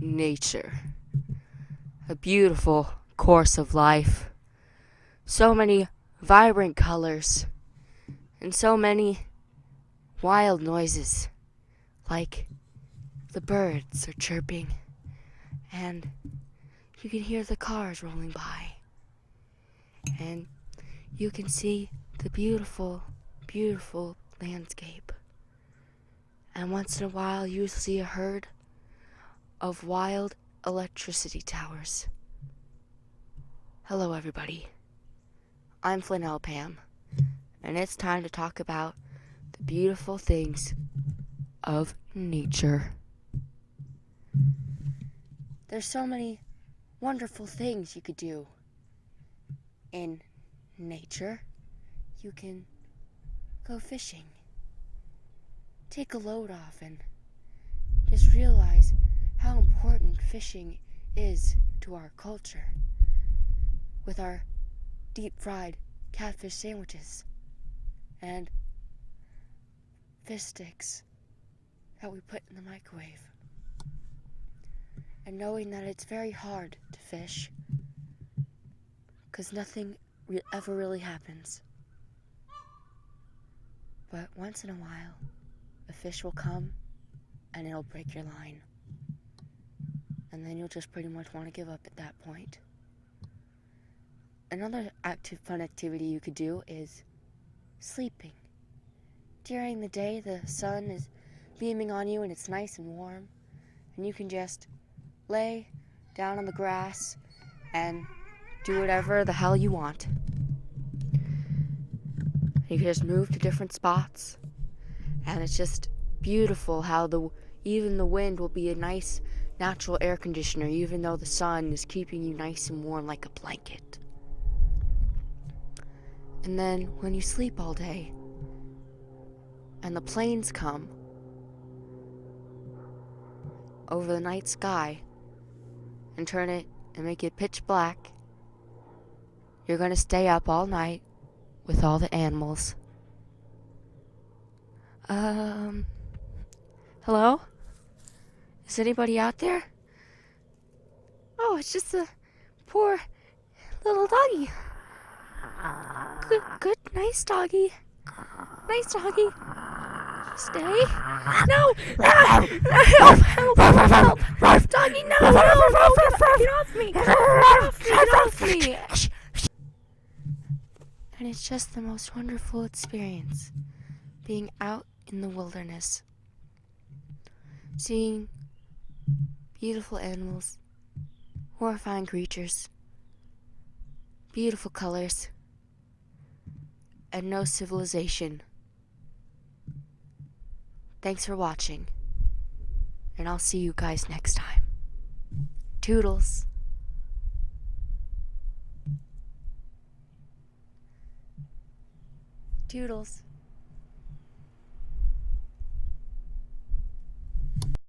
nature. A beautiful course of life. So many vibrant colors and so many wild noises, like the birds are chirping and you can hear the cars rolling by and you can see the beautiful, beautiful landscape. And once in a while you'll see a herd of wild electricity towers. Hello everybody, I'm Flanell Pam, and it's time to talk about the beautiful things of nature. There's so many wonderful things you could do in nature. You can go fishing, take a load off, and just realize how important fishing is to our culture with our deep fried catfish sandwiches and fish sticks that we put in the microwave. And knowing that it's very hard to fish because nothing ever really happens. But once in a while, a fish will come and it'll break your line. And then you'll just pretty much want to give up at that point. Another fun activity you could do is sleeping. During the day, the sun is beaming on you and it's nice and warm. And you can just lay down on the grass and do whatever the hell you want. You can just move to different spots. And it's just beautiful how even the wind will be a nice natural air conditioner, even though the sun is keeping you nice and warm like a blanket. And then when you sleep all day and the planes come over the night sky and turn it and make it pitch black, you're going to stay up all night with all the animals. Hello? Is anybody out there? Oh, it's just a poor little doggy. Good, nice doggy. Nice doggy. Stay. No! Help! Doggy, no! Get off me! Get off me! And it's just the most wonderful experience, being out in the wilderness, seeing beautiful animals, horrifying creatures, beautiful colors, and no civilization. Thanks for watching, and I'll see you guys next time. Toodles. Toodles.